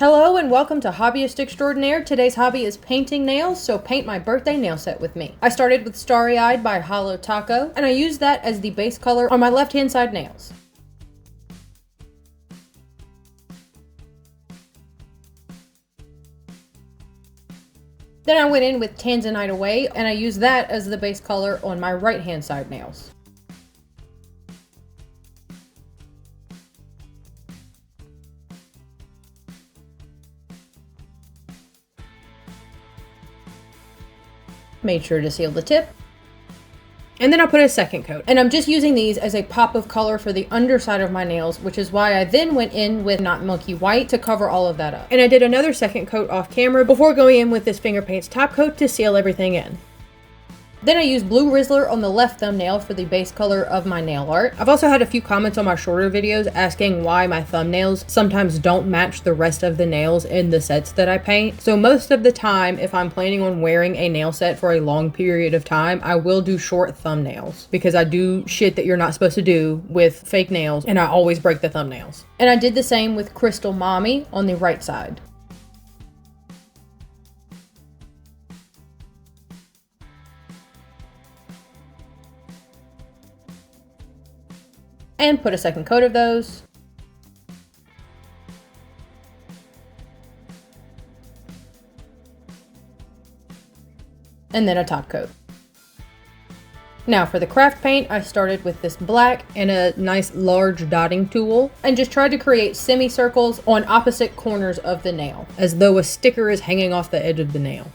Hello and welcome to Hobbyist Extraordinaire. Today's hobby is painting nails, so paint my birthday nail set with me. I started with Starry Eyed by Hollow Taco, and I used that as the base color on my left-hand side nails. Then I went in with Tanzanite Away, and I used that as the base color on my right-hand side nails. Made sure to seal the tip. And then I put a second coat. And I'm just using these as a pop of color for the underside of my nails, which is why I then went in with Not Milky White to cover all of that up. And I did another second coat off camera before going in with this Finger Paints top coat to seal everything in. Then I used Blue Rizzler on the left thumbnail for the base color of my nail art. I've also had a few comments on my shorter videos asking why my thumbnails sometimes don't match the rest of the nails in the sets that I paint. So most of the time, if I'm planning on wearing a nail set for a long period of time, I will do short thumbnails because I do shit that you're not supposed to do with fake nails, and I always break the thumbnails. And I did the same with Crystal Mommy on the right side. And put a second coat of those. And then a top coat. Now for the craft paint, I started with this black and a nice large dotting tool and just tried to create semicircles on opposite corners of the nail, as though a sticker is hanging off the edge of the nail.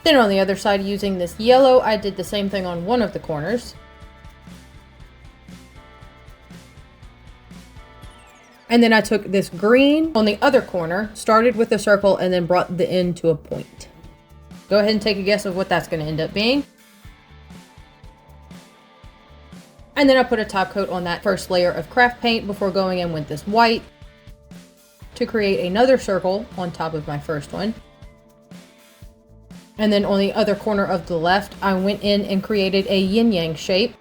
Then on the other side, using this yellow, I did the same thing on one of the corners. And then I took this green on the other corner, started with a circle, and then brought the end to a point. Go ahead and take a guess of what that's going to end up being. And then I put a top coat on that first layer of craft paint before going in with this white to create another circle on top of my first one. And then on the other corner of the left, I went in and created a yin-yang shape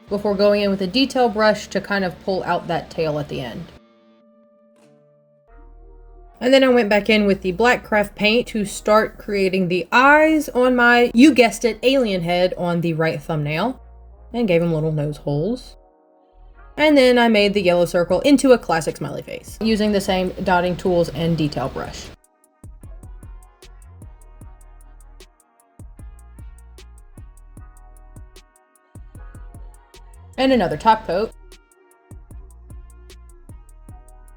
before going in with a detail brush to kind of pull out that tail at the end. And then I went back in with the black craft paint to start creating the eyes on my, you guessed it, alien head on the right thumbnail, and gave him little nose holes. And then I made the yellow circle into a classic smiley face using the same dotting tools and detail brush. And another top coat.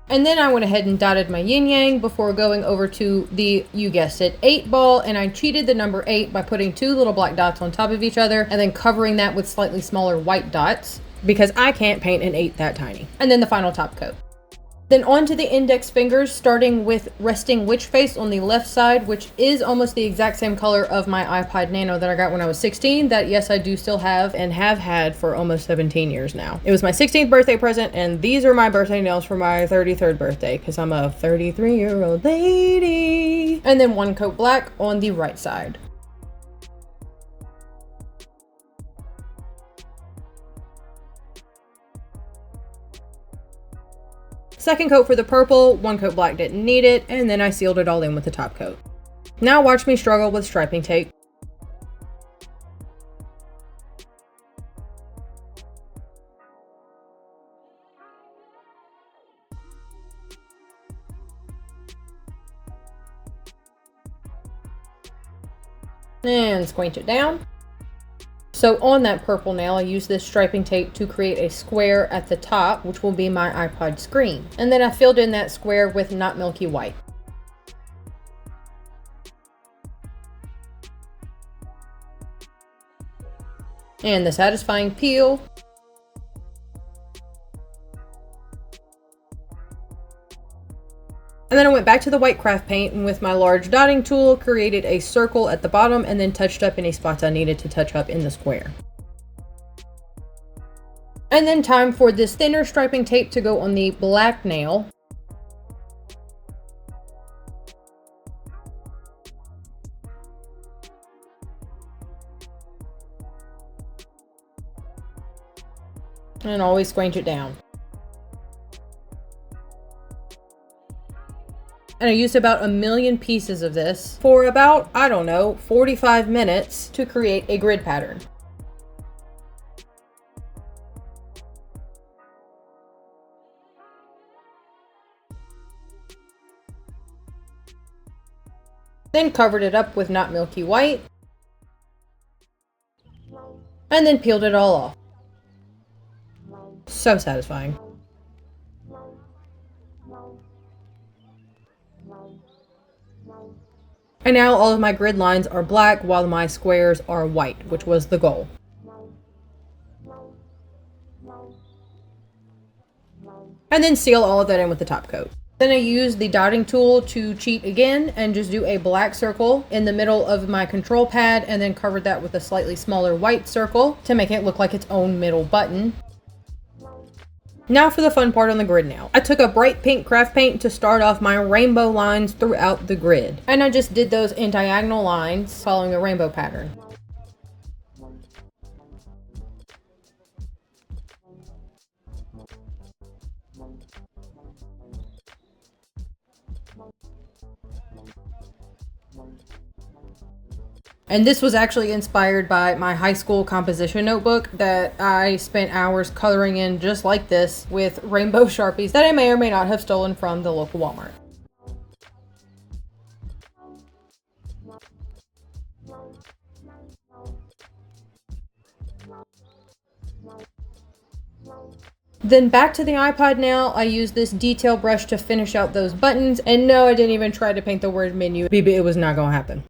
And then I went ahead and dotted my yin yang before going over to the, you guessed it, 8 ball, and I cheated the number 8 by putting 2 little black dots on top of each other and then covering that with slightly smaller white dots because I can't paint an 8 that tiny. And then the final top coat. Then onto the index fingers, starting with resting witch face on the left side, which is almost the exact same color of my iPod Nano that I got when I was 16, that yes, I do still have and have had for almost 17 years now. It was my 16th birthday present, and these are my birthday nails for my 33rd birthday, because I'm a 33-year-old lady. And then one coat black on the right side. Second coat for the purple, one coat black didn't need it, and then I sealed it all in with the top coat. Now watch me struggle with striping tape. And squint it down. So on that purple nail, I used this striping tape to create a square at the top, which will be my iPod screen. And then I filled in that square with Not Milky White. And the satisfying peel. And then I went back to the white craft paint and with my large dotting tool created a circle at the bottom and then touched up any spots I needed to touch up in the square. And then time for this thinner striping tape to go on the black nail. And always scrunch it down. And I used about 1,000,000 pieces of this for about, I don't know, 45 minutes to create a grid pattern. Then covered it up with not milky white. And then peeled it all off. So satisfying. And now all of my grid lines are black while my squares are white, which was the goal. And then seal all of that in with the top coat. Then I used the dotting tool to cheat again and just do a black circle in the middle of my control pad and then covered that with a slightly smaller white circle to make it look like its own middle button. Now for the fun part on the grid nail. I took a bright pink craft paint to start off my rainbow lines throughout the grid. And I just did those in diagonal lines following a rainbow pattern. And this was actually inspired by my high school composition notebook that I spent hours coloring in just like this with rainbow Sharpies that I may or may not have stolen from the local Walmart. Then back to the iPod nail, I used this detail brush to finish out those buttons. And no, I didn't even try to paint the word menu. It was not gonna happen.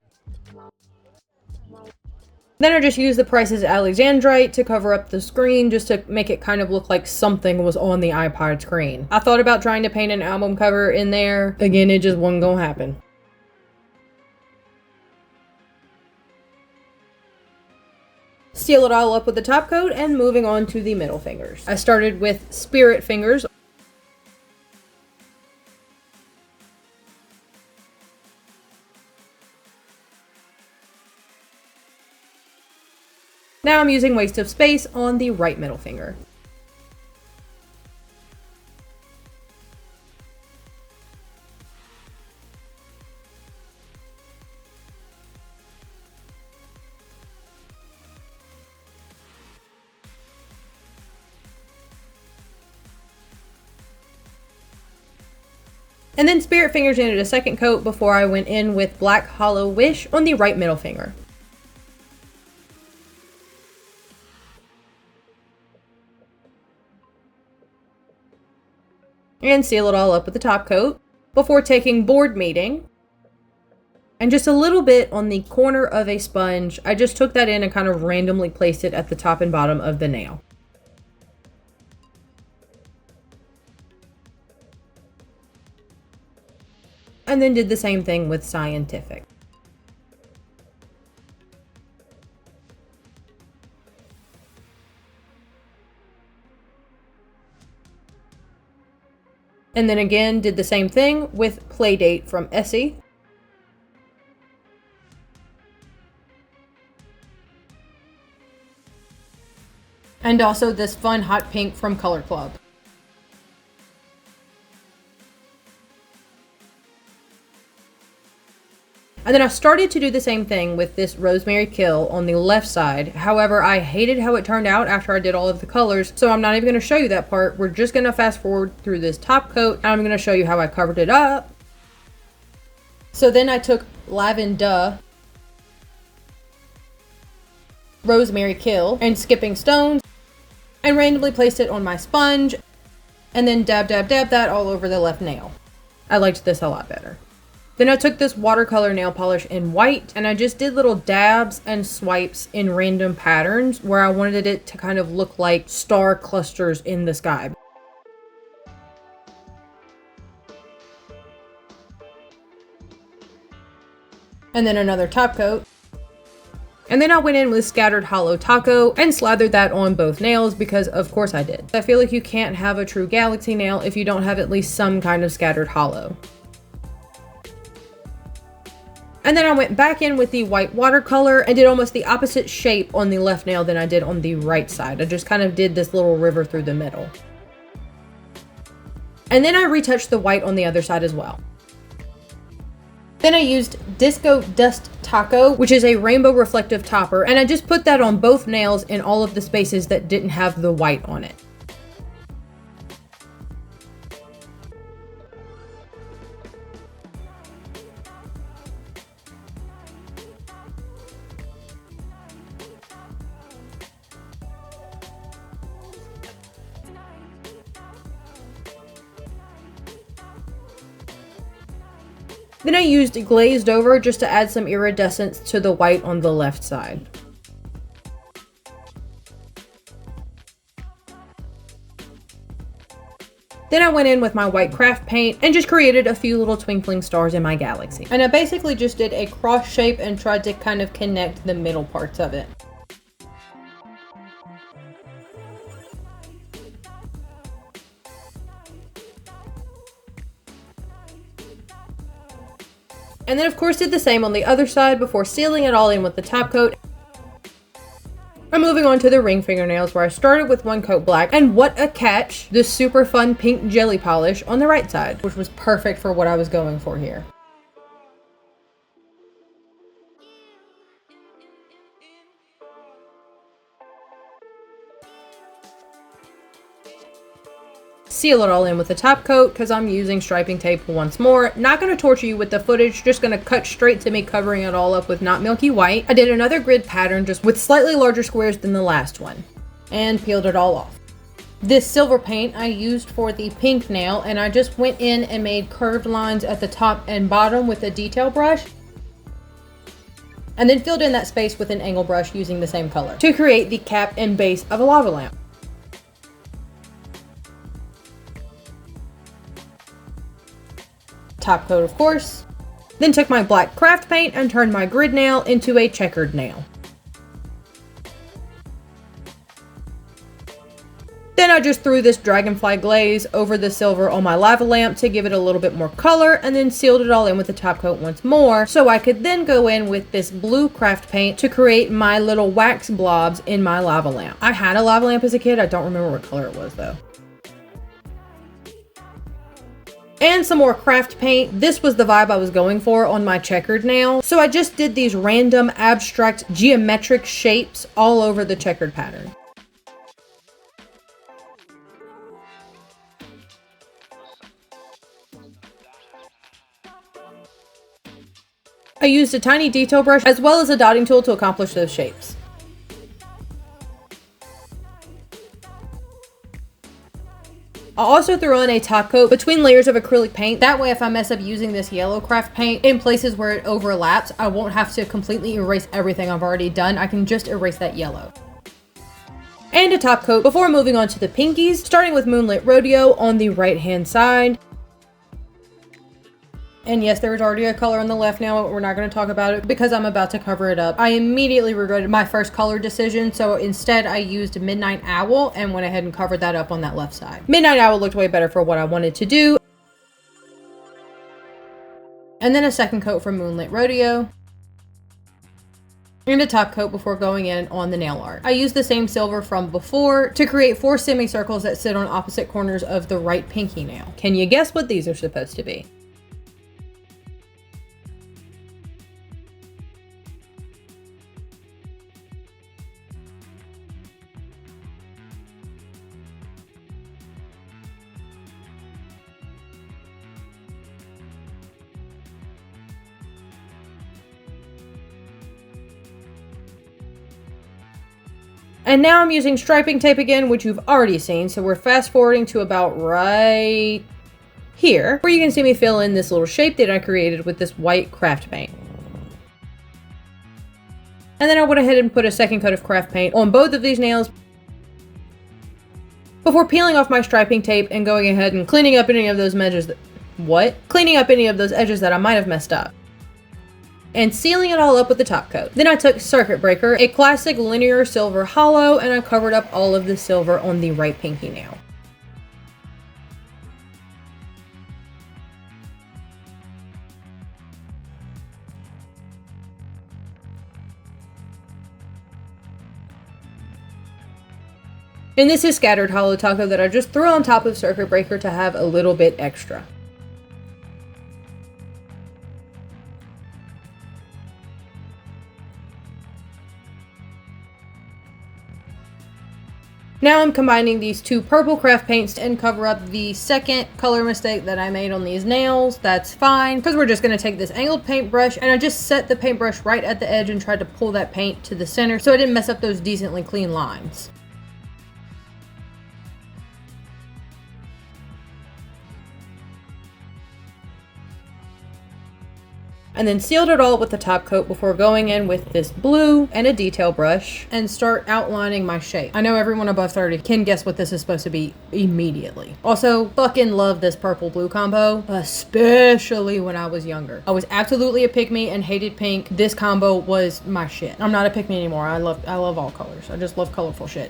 Then I just used the Price's Alexandrite to cover up the screen just to make it kind of look like something was on the iPod screen. I thought about trying to paint an album cover in there. Again, it just wasn't gonna happen. Seal it all up with the top coat and moving on to the middle fingers. I started with spirit fingers. Now I'm using Waste of Space on the right middle finger. And then spirit fingers in a second coat before I went in with Black Hollow Wish on the right middle finger. And seal it all up with the top coat before taking board meeting and just a little bit on the corner of a sponge. I just took that in and kind of randomly placed it at the top and bottom of the nail. And then did the same thing with Scientific. And then again, did the same thing with Playdate from Essie. And also this fun hot pink from Color Club. And then I started to do the same thing with this Rosemary Kill on the left side. However, I hated how it turned out after I did all of the colors, so I'm not even going to show you that part. We're just going to fast forward through this top coat, and I'm going to show you how I covered it up. So then I took Lavender, Rosemary Kill, and Skipping Stones, and randomly placed it on my sponge, and then dab, dab, dab that all over the left nail. I liked this a lot better. Then I took this watercolor nail polish in white and I just did little dabs and swipes in random patterns where I wanted it to kind of look like star clusters in the sky. And then another top coat. And then I went in with Scattered Hollow Taco and slathered that on both nails because of course I did. I feel like you can't have a true galaxy nail if you don't have at least some kind of scattered hollow. And then I went back in with the white watercolor and did almost the opposite shape on the left nail than I did on the right side. I just kind of did this little river through the middle. And then I retouched the white on the other side as well. Then I used Disco Dust Taco, which is a rainbow reflective topper, and I just put that on both nails in all of the spaces that didn't have the white on it. Then I used glazed over just to add some iridescence to the white on the left side. Then I went in with my white craft paint and just created a few little twinkling stars in my galaxy. And I basically just did a cross shape and tried to kind of connect the middle parts of it. And then of course did the same on the other side before sealing it all in with the top coat. I'm moving on to the ring fingernails where I started with one coat black, and what a catch, this super fun pink jelly polish on the right side, which was perfect for what I was going for here. Seal it all in with the top coat because I'm using striping tape once more. Not going to torture you with the footage, just going to cut straight to me covering it all up with not milky white. I did another grid pattern just with slightly larger squares than the last one and peeled it all off. This silver paint I used for the pink nail, and I just went in and made curved lines at the top and bottom with a detail brush and then filled in that space with an angle brush using the same color to create the cap and base of a lava lamp. Top coat, of course. Then took my black craft paint and turned my grid nail into a checkered nail. Then I just threw this dragonfly glaze over the silver on my lava lamp to give it a little bit more color, and then sealed it all in with the top coat once more so I could then go in with this blue craft paint to create my little wax blobs in my lava lamp. I had a lava lamp as a kid. I don't remember what color it was though. And some more craft paint. This was the vibe I was going for on my checkered nail. So I just did these random abstract geometric shapes all over the checkered pattern. I used a tiny detail brush as well as a dotting tool to accomplish those shapes. I also threw on a top coat between layers of acrylic paint. That way if I mess up using this yellow craft paint in places where it overlaps, I won't have to completely erase everything I've already done. I can just erase that yellow. And a top coat before moving on to the pinkies, starting with Moonlit Rodeo on the right hand side. And yes, there was already a color on the left now, but we're not going to talk about it because I'm about to cover it up. I immediately regretted my first color decision, so instead I used Midnight Owl and went ahead and covered that up on that left side. Midnight Owl looked way better for what I wanted to do. And then a second coat from Moonlit Rodeo. And a top coat before going in on the nail art. I used the same silver from before to create 4 semicircles that sit on opposite corners of the right pinky nail. Can you guess what these are supposed to be? And now I'm using striping tape again, which you've already seen. So we're fast forwarding to about right here, where you can see me fill in this little shape that I created with this white craft paint. And then I went ahead and put a second coat of craft paint on both of these nails before peeling off my striping tape and going ahead and cleaning up any of those edges that I might have messed up. And sealing it all up with the top coat. Then I took Circuit Breaker, a classic linear silver hollow, and I covered up all of the silver on the right pinky nail. And this is scattered hollow taco that I just threw on top of circuit breaker to have a little bit extra. Now I'm combining these two purple craft paints and cover up the second color mistake that I made on these nails. That's fine, because we're just going to take this angled paintbrush, and I just set the paintbrush right at the edge and tried to pull that paint to the center so I didn't mess up those decently clean lines. And then sealed it all with the top coat before going in with this blue and a detail brush and start outlining my shape. I know everyone above 30 can guess what this is supposed to be immediately. Also, fucking love this purple blue combo, especially when I was younger. I was absolutely a pick me and hated pink. This combo was my shit. I'm not a pick me anymore. I love all colors. I just love colorful shit.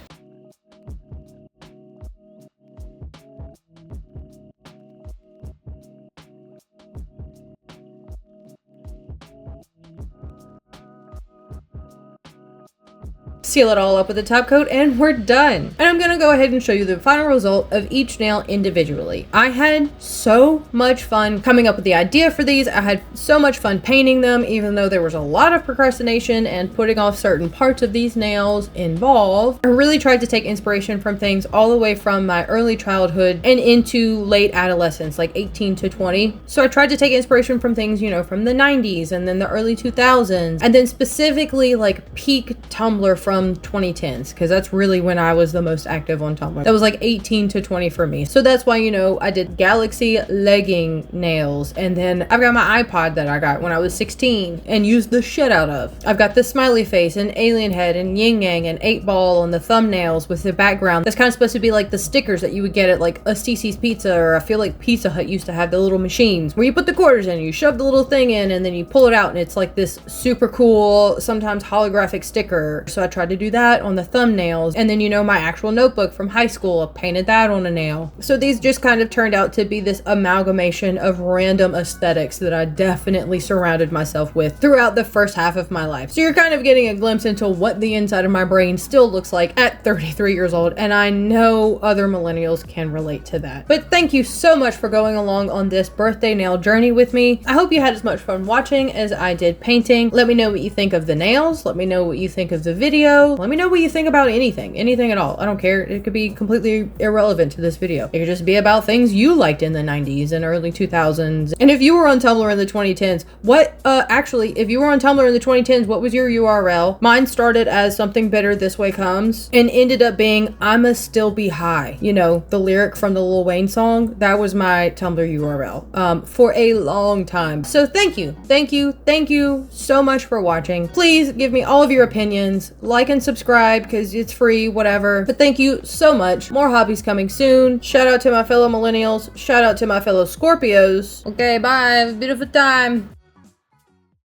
Seal it all up with the top coat and we're done. And I'm gonna go ahead and show you the final result of each nail individually. I had so much fun coming up with the idea for these. I had so much fun painting them, even though there was a lot of procrastination and putting off certain parts of these nails involved. I really tried to take inspiration from things all the way from my early childhood and into late adolescence, like 18 to 20. So I tried to take inspiration from things, you know, from the 90s and then the early 2000s, and then specifically like peak Tumblr from 2010s, because that's really when I was the most active on Tumblr. That was like 18 to 20 for me. So that's why, you know, I did galaxy legging nails, and then I've got my iPod that I got when I was 16 and used the shit out of. I've got the smiley face and alien head and yin yang and 8-ball on the thumbnails with the background. That's kind of supposed to be like the stickers that you would get at like a Cece's Pizza, or I feel like Pizza Hut used to have the little machines where you put the quarters in, you shove the little thing in, and then you pull it out and it's like this super cool, sometimes holographic sticker. So I tried to do that on the thumbnails, and then, you know, my actual notebook from high school, I painted that on a nail. So these just kind of turned out to be this amalgamation of random aesthetics that I definitely surrounded myself with throughout the first half of my life. So you're kind of getting a glimpse into what the inside of my brain still looks like at 33 years old, and I know other millennials can relate to that. But thank you so much for going along on this birthday nail journey with me. I hope you had as much fun watching as I did painting. Let me know what you think of the nails. Let me know what you think of the video. Let me know what you think about anything at all. I don't care. It could be completely irrelevant to this video. It could just be about things you liked in the 90s and early 2000s. And if you were on Tumblr in the 2010s, if you were on Tumblr in the 2010s, what was your URL? Mine started as something bitter this way comes and ended up being I'ma still be high. You know, the lyric from the Lil Wayne song, that was my Tumblr URL for a long time. So thank you so much for watching. Please give me all of your opinions, like and subscribe because it's free, whatever. But thank you so much. More hobbies coming soon. Shout out to my fellow millennials. Shout out to my fellow Scorpios. Okay, bye. Have a beautiful time.